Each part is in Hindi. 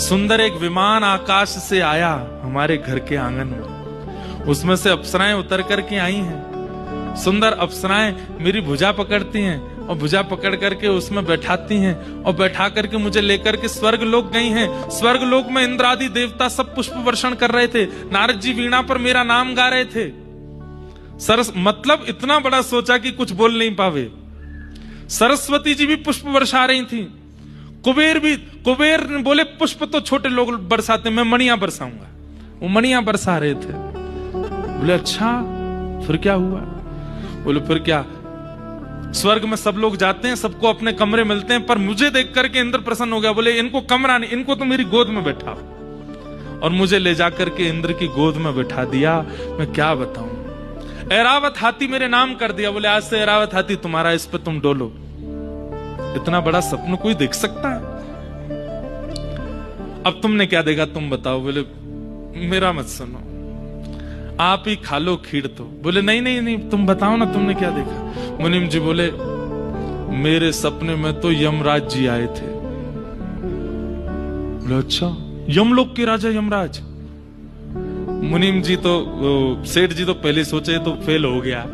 सुंदर एक विमान आकाश से आया हमारे घर के आंगन में। उसमें से अप्सराएं उतर करके आई हैं। सुंदर अप्सराएं मेरी भुजा पकड़ती हैं और भुजा पकड़ करके उसमें बैठाती हैं और बैठा करके मुझे लेकर के स्वर्ग लोक गई हैं। स्वर्ग लोक में इंद्र आदि देवता सब पुष्प वर्षण कर रहे थे। नारद जी वीणा पर मेरा नाम गा रहे थे। सरस मतलब इतना बड़ा सोचा कि कुछ बोल नहीं पावे। सरस्वती जी भी पुष्प बरसा रही थी। कुबेर ने बोले पुष्प तो छोटे लोग बरसाते, मैं मणियां बरसाऊंगा। वो मणियां बरसा रहे थे। बोले अच्छा फिर क्या हुआ? बोले फिर क्या, स्वर्ग में सब लोग जाते हैं, सबको अपने कमरे मिलते हैं, पर मुझे देख करके इंद्र प्रसन्न हो गया। बोले इनको कमरा नहीं, इनको तो मेरी गोद में बैठा। और मुझे ले जाकर के इंद्र की गोद में बैठा दिया। मैं क्या बताऊं, ऐरावत हाथी मेरे नाम कर दिया। बोले आज से ऐरावत हाथी तुम्हारा, इस पे तुम डोलो। इतना बड़ा सपना कोई देख सकता है? अब तुमने क्या देखा तुम बताओ। बोले मेरा मत सुनो, आप ही खा लो खीर तो। बोले नहीं नहीं नहीं, तुम बताओ ना तुमने क्या देखा। मुनीम जी बोले मेरे सपने में तो यमराज जी आए थे। बोले अच्छा, यमलोक के राजा यमराज। मुनीम जी तो सेठ जी तो पहले सोचे तो फेल हो गया।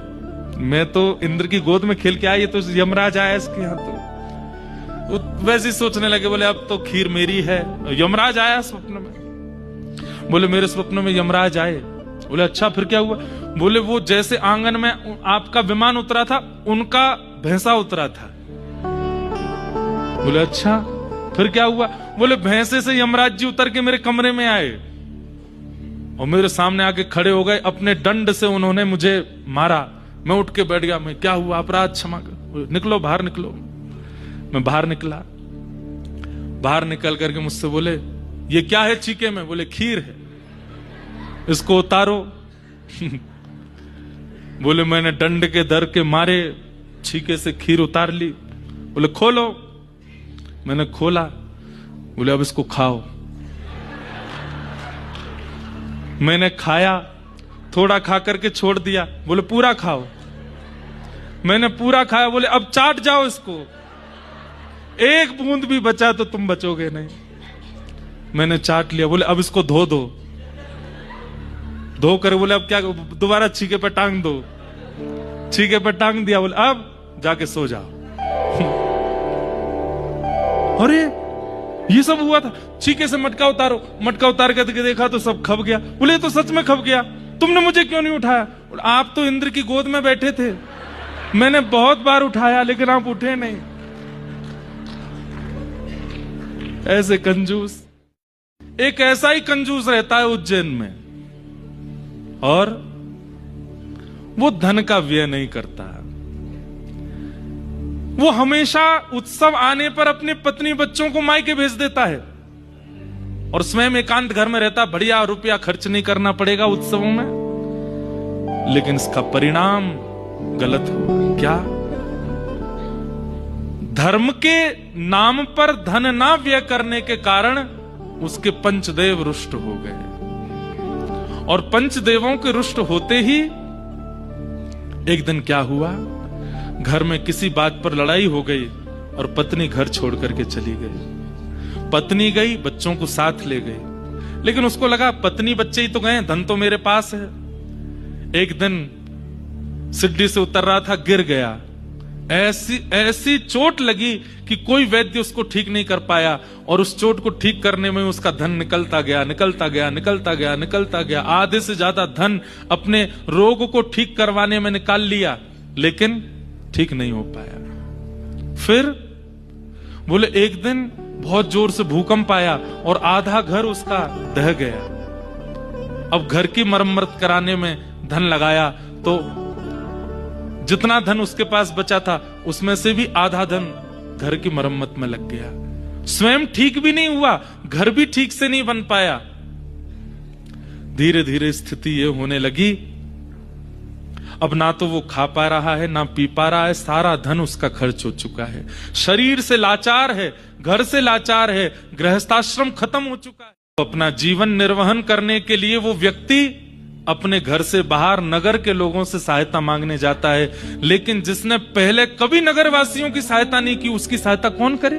मैं तो इंद्र की गोद में खेल के आया, ये तो यमराज आया इसके यहाँ। तो वैसे ही सोचने लगे। बोले अब तो खीर मेरी है। यमराज आया स्वप्न में। बोले मेरे स्वप्न में यमराज आए। बोले अच्छा फिर क्या हुआ? बोले वो जैसे आंगन में आपका विमान उतरा था, उनका भैंसा उतरा था। बोले अच्छा फिर क्या हुआ? बोले भैंसे से यमराज जी उतर के मेरे कमरे में आए और मेरे सामने आके खड़े हो गए। अपने दंड से उन्होंने मुझे मारा। मैं उठ के बैठ गया। मैं क्या हुआ? अपराध क्षमा कर, निकलो बाहर निकलो। मैं बाहर निकला। बाहर निकल करके मुझसे बोले ये क्या है चीके में? बोले खीर है, इसको उतारो। बोले मैंने डंड के दर के मारे छीके से खीर उतार ली। बोले खोलो। मैंने खोला। बोले अब इसको खाओ। मैंने खाया, थोड़ा खा करके छोड़ दिया। बोले पूरा खाओ। मैंने पूरा खाया। बोले अब चाट जाओ इसको, एक बूंद भी बचा तो तुम बचोगे नहीं। मैंने चाट लिया। बोले अब इसको धो दो। धो कर बोले अब क्या, दोबारा छीके पे टांग दो। छीके पे टांग दिया। बोले अब जाके सो जाओ। अरे ये सब हुआ था। छीके से मटका उतारो। मटका उतार करके देखा तो सब खप गया। बोले तो सच में खप गया, तुमने मुझे क्यों नहीं उठाया? आप तो इंद्र की गोद में बैठे थे, मैंने बहुत बार उठाया लेकिन आप उठे नहीं। ऐसे कंजूस, एक ऐसा ही कंजूस रहता है उज्जैन में, और वो धन का व्यय नहीं करता। वो हमेशा उत्सव आने पर अपने पत्नी बच्चों को मायके भेज देता है और स्वयं एकांत घर में रहता। बढ़िया रुपया खर्च नहीं करना पड़ेगा उत्सवों में, लेकिन इसका परिणाम गलत हुआ। क्या? धर्म के नाम पर धन ना व्यय करने के कारण उसके पंचदेव रुष्ट हो गए। और पंचदेवों के रुष्ट होते ही एक दिन क्या हुआ, घर में किसी बात पर लड़ाई हो गई और पत्नी घर छोड़ करके चली गई। पत्नी गई, बच्चों को साथ ले गई, लेकिन उसको लगा पत्नी बच्चे ही तो गए, धन तो मेरे पास है। एक दिन सीढ़ी से उतर रहा था, गिर गया। ऐसी चोट लगी कि कोई वैद्य उसको ठीक नहीं कर पाया, और उस चोट को ठीक करने में उसका धन निकलता गया, निकलता गया, निकलता गया, निकलता गया। आधे से ज्यादा धन अपने रोग को ठीक करवाने में निकाल लिया, लेकिन ठीक नहीं हो पाया। फिर बोले एक दिन बहुत जोर से भूकंप आया और आधा घर उसका दह गया। अब घर की मरम्मत कराने में धन लगाया तो जितना धन उसके पास बचा था उसमें से भी आधा धन घर की मरम्मत में लग गया। स्वयं ठीक भी नहीं हुआ, घर भी ठीक से नहीं बन पाया। धीरे धीरे स्थिति ये होने लगी, अब ना तो वो खा पा रहा है ना पी पा रहा है, सारा धन उसका खर्च हो चुका है। शरीर से लाचार है, घर से लाचार है, गृहस्थाश्रम खत्म हो चुका है। अपना जीवन निर्वहन करने के लिए वो व्यक्ति अपने घर से बाहर नगर के लोगों से सहायता मांगने जाता है, लेकिन जिसने पहले कभी नगर वासियों की सहायता नहीं की उसकी सहायता कौन करे?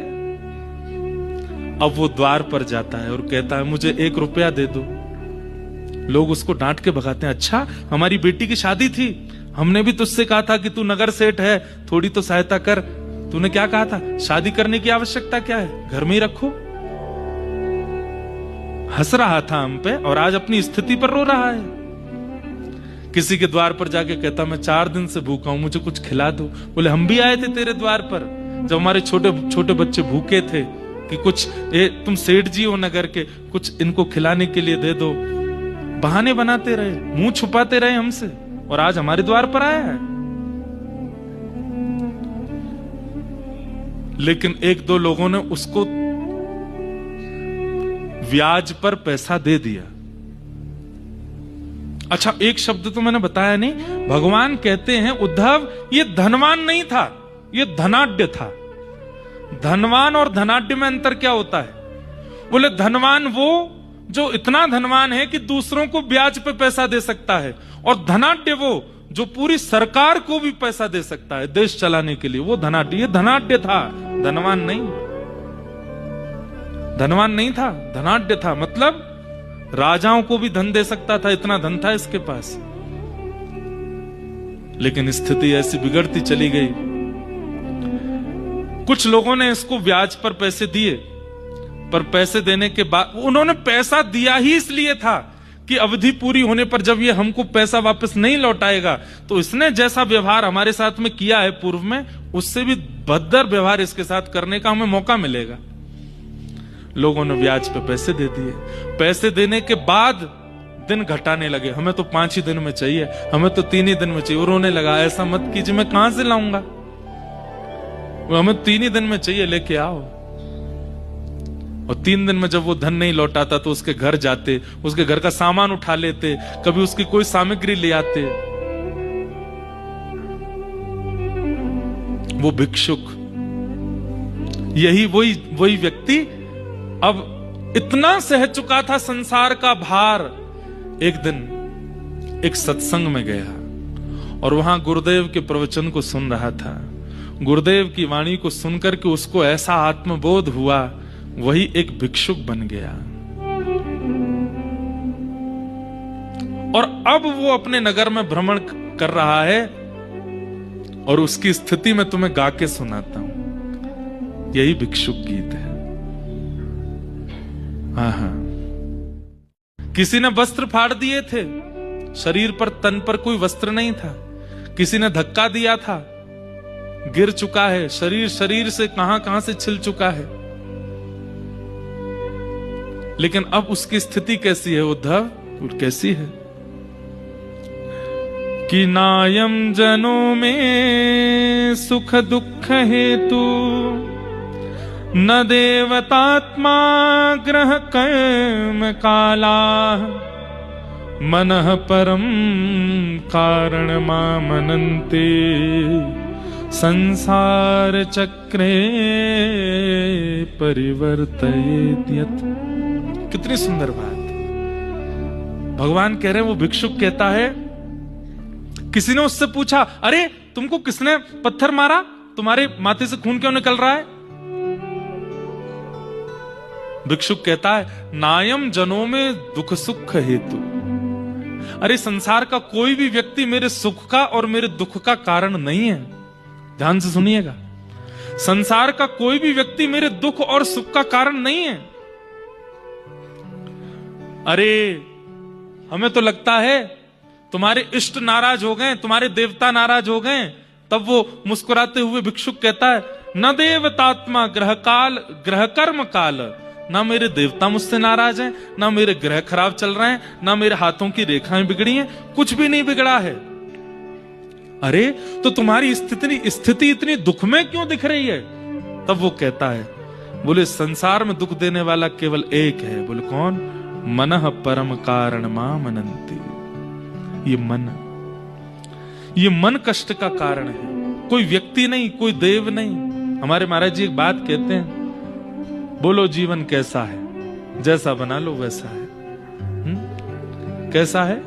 अब वो द्वार पर जाता है और कहता है मुझे 1 रुपया दे दो। लोग उसको डांट के भगाते हैं, अच्छा हमारी बेटी की शादी थी, हमने भी तुझसे कहा था कि तू नगर सेठ है, थोड़ी तो सहायता कर। तूने क्या कहा था? शादी करने की आवश्यकता क्या है, घर में ही रखो। हंस रहा था हम पे और आज अपनी स्थिति पर रो रहा है। किसी के द्वार पर जाके कहता मैं 4 दिन से भूखा हूं, मुझे कुछ खिला दो। बोले हम भी आए थे तेरे द्वार पर जब हमारे छोटे छोटे बच्चे भूखे थे कि कुछ तुम सेठ जी हो नगर के, कुछ इनको खिलाने के लिए दे दो। बहाने बनाते रहे, मुंह छुपाते रहे हमसे, और आज हमारे द्वार पर आया है। लेकिन 1-2 लोगों ने उसको ब्याज पर पैसा दे दिया। अच्छा, एक शब्द तो मैंने बताया नहीं। भगवान कहते हैं उद्धव ये धनवान नहीं था, ये धनाढ्य था। धनवान और धनाढ्य में अंतर क्या होता है? बोले धनवान वो जो इतना धनवान है कि दूसरों को ब्याज पे पैसा दे सकता है, और धनाढ्य वो जो पूरी सरकार को भी पैसा दे सकता है देश चलाने के लिए, वो धनाढ्य। ये धनाढ्य था, धनवान नहीं। धनवान नहीं था, धनाढ्य था। मतलब राजाओं को भी धन दे सकता था, इतना धन था इसके पास। लेकिन स्थिति ऐसी बिगड़ती चली गई। कुछ लोगों ने इसको ब्याज पर पैसे दिए, पर पैसे देने के बाद उन्होंने पैसा दिया ही इसलिए था कि अवधि पूरी होने पर जब ये हमको पैसा वापस नहीं लौटाएगा तो इसने जैसा व्यवहार हमारे साथ में किया है पूर्व में, उससे भी बदतर व्यवहार इसके साथ करने का हमें मौका मिलेगा। लोगों ने ब्याज पे पैसे दे दिए। पैसे देने के बाद दिन घटाने लगे, हमें तो 5 ही दिन में चाहिए, हमें तो 3 ही दिन में चाहिए। रोने लगा, ऐसा मत कीजिए, मैं कहां से लाऊंगा, हमें 3 ही दिन में चाहिए, लेके आओ। और 3 दिन में जब वो धन नहीं लौटाता तो उसके घर जाते, उसके घर का सामान उठा लेते, कभी उसकी कोई सामग्री ले आते। वो भिक्षुक, यही वही व्यक्ति अब इतना सह चुका था संसार का भार। एक दिन एक सत्संग में गया और वहां गुरुदेव के प्रवचन को सुन रहा था। गुरुदेव की वाणी को सुनकर के उसको ऐसा आत्मबोध हुआ, वही एक भिक्षुक बन गया। और अब वो अपने नगर में भ्रमण कर रहा है और उसकी स्थिति में तुम्हें गा के सुनाता हूं। यही भिक्षुक गीत है। किसी ने वस्त्र फाड़ दिए थे, शरीर पर, तन पर कोई वस्त्र नहीं था। किसी ने धक्का दिया था, गिर चुका है, शरीर से कहां से छिल चुका है। लेकिन अब उसकी स्थिति कैसी है उद्धव? कैसी है कि नायम जनों में सुख दुख हेतु, न देवतात्मा ग्रह कर्म काला, मनः परम कारण मामनन्ते, संसार चक्रे परिवर्तयेत् यत्। कितनी सुंदर बात। भगवान कह रहे हैं, वो भिक्षुक कहता है, किसी ने उससे पूछा, अरे तुमको किसने पत्थर मारा, तुम्हारे माथे से खून क्यों निकल रहा है? भिक्षुक कहता है, नायम जनों में दुख सुख हेतु। अरे संसार का कोई भी व्यक्ति मेरे सुख का और मेरे दुख का कारण नहीं है। ध्यान से सुनिएगा, संसार का कोई भी व्यक्ति मेरे दुख और सुख का कारण नहीं है। अरे हमें तो लगता है तुम्हारे इष्ट नाराज हो गए, तुम्हारे देवता नाराज हो गए। तब वो मुस्कुराते हुए भिक्षुक कहता है, न देवतात्मा ग्रह कर्म काल। ना मेरे देवता मुझसे नाराज हैं, ना मेरे ग्रह खराब चल रहे हैं, ना मेरे हाथों की रेखाएं बिगड़ी हैं, कुछ भी नहीं बिगड़ा है। अरे तो तुम्हारी स्थिति इतनी दुख में क्यों दिख रही है? तब वो कहता है, बोले संसार में दुख देने वाला केवल एक है। बोले कौन? मनः परम कारण मामनन्ति। ये मन कष्ट का कारण है, कोई व्यक्ति नहीं, कोई देव नहीं। हमारे महाराज जी एक बात कहते हैं, बोलो जीवन कैसा है, जैसा बना लो वैसा है। कैसा है?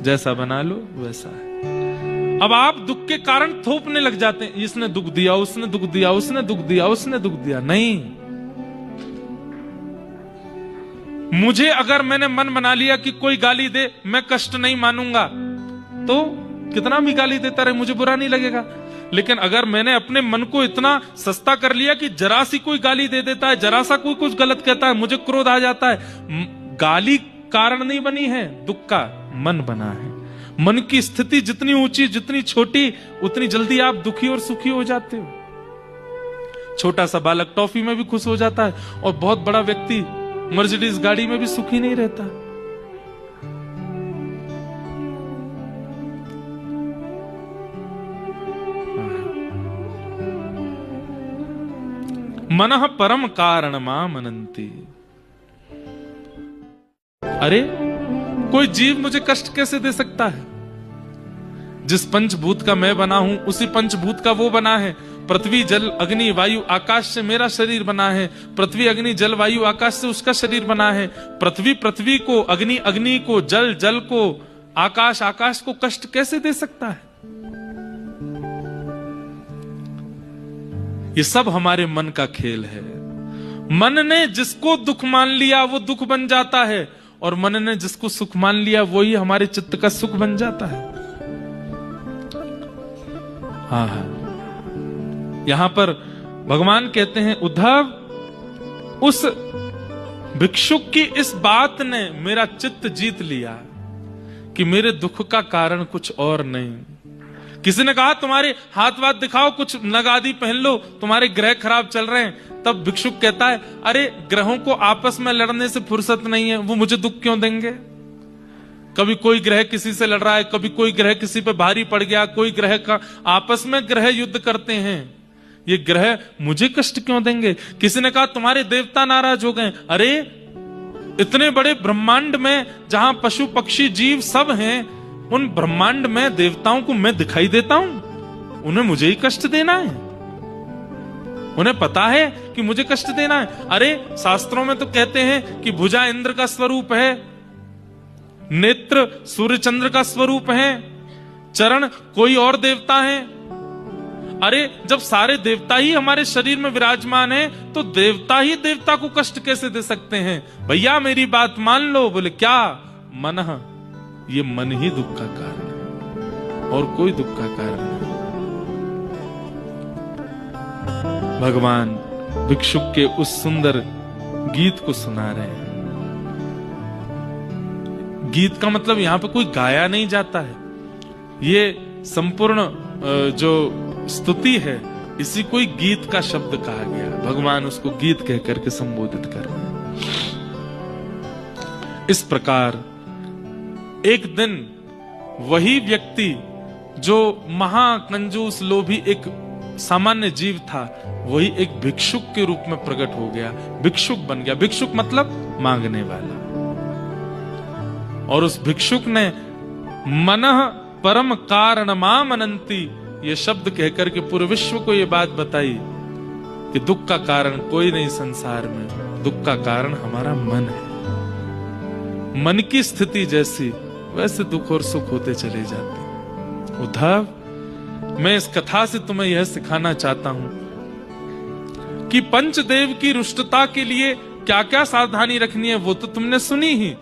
जैसा बना लो वैसा है। अब आप दुख के कारण थोपने लग जाते हैं, इसने दुख दिया, उसने दुख दिया, उसने दुख दिया, उसने दुख दिया। नहीं, मुझे अगर मैंने मन बना लिया कि कोई गाली दे मैं कष्ट नहीं मानूंगा, तो कितना भी गाली देता रहे मुझे बुरा नहीं लगेगा। लेकिन अगर मैंने अपने मन को इतना सस्ता कर लिया कि जरा सी कोई गाली दे देता है, जरा सा कोई कुछ गलत कहता है, मुझे क्रोध आ जाता है। गाली कारण नहीं बनी है, दुख का मन बना है। मन की स्थिति जितनी ऊंची, जितनी छोटी, उतनी जल्दी आप दुखी और सुखी हो जाते हो। छोटा सा बालक टॉफी में भी खुश हो जाता है, और बहुत बड़ा व्यक्ति मर्सिडीज गाड़ी में भी सुखी नहीं रहता। मनः परम कारण मनन्ति। अरे कोई जीव मुझे कष्ट कैसे दे सकता है? जिस पंचभूत का मैं बना हूं उसी पंचभूत का वो बना है। पृथ्वी जल अग्नि वायु आकाश से मेरा शरीर बना है, पृथ्वी अग्नि जल वायु आकाश से उसका शरीर बना है। पृथ्वी पृथ्वी को, अग्नि अग्नि को, जल जल को, आकाश आकाश को कष्ट कैसे दे सकता है? ये सब हमारे मन का खेल है। मन ने जिसको दुख मान लिया वो दुख बन जाता है, और मन ने जिसको सुख मान लिया वही हमारे चित्त का सुख बन जाता है। हाँ हाँ, यहां पर भगवान कहते हैं, उद्धव उस भिक्षुक की इस बात ने मेरा चित्त जीत लिया कि मेरे दुख का कारण कुछ और नहीं। किसी ने कहा तुम्हारे हाथ वाथ दिखाओ, कुछ नग आदि पहन लो, तुम्हारे ग्रह खराब चल रहे हैं। तब भिक्षुक कहता है, अरे ग्रहों को आपस में लड़ने से फुर्सत नहीं है, वो मुझे दुख क्यों देंगे? कभी कोई ग्रह किसी से लड़ रहा है, कभी कोई ग्रह किसी पे भारी पड़ गया, कोई ग्रह का आपस में ग्रह युद्ध करते हैं, ये ग्रह मुझे कष्ट क्यों देंगे? किसी ने कहा तुम्हारे देवता नाराज हो गए। अरे इतने बड़े ब्रह्मांड में जहां पशु पक्षी जीव सब हैं, उन ब्रह्मांड में देवताओं को मैं दिखाई देता हूं, उन्हें मुझे ही कष्ट देना है? उन्हें पता है कि मुझे कष्ट देना है? अरे शास्त्रों में तो कहते हैं कि भुजा इंद्र का स्वरूप है, नेत्र सूर्य चंद्र का स्वरूप है, चरण कोई और देवता है। अरे जब सारे देवता ही हमारे शरीर में विराजमान है, तो देवता ही देवता को कष्ट कैसे दे सकते हैं? भैया मेरी बात मान लो। बोले क्या? मनः, ये मन ही दुख का कारण है, और कोई दुख का कारण नहीं। भगवान भिक्षुक के उस सुंदर गीत को सुना रहे हैं। गीत का मतलब यहां पे कोई गाया नहीं जाता है, ये संपूर्ण जो स्तुति है इसी कोई गीत का शब्द कहा गया। भगवान उसको गीत कह करके संबोधित कर रहे हैं। इस प्रकार एक दिन वही व्यक्ति जो महाकंजूस लोभी एक सामान्य जीव था, वही एक भिक्षुक के रूप में प्रकट हो गया, भिक्षुक बन गया। भिक्षुक मतलब मांगने वाला। और उस भिक्षुक ने मनः परम कारण मनन्ति ये शब्द कहकर के पूरे विश्व को ये बात बताई कि दुख का कारण कोई नहीं संसार में, दुख का कारण हमारा मन है। मन की स्थिति जैसी वैसे दुख और सुख होते चले जाते हैं। उद्धव, मैं इस कथा से तुम्हें यह सिखाना चाहता हूं कि पंचदेव की रुष्टता के लिए क्या क्या सावधानी रखनी है वो तो तुमने सुनी ही,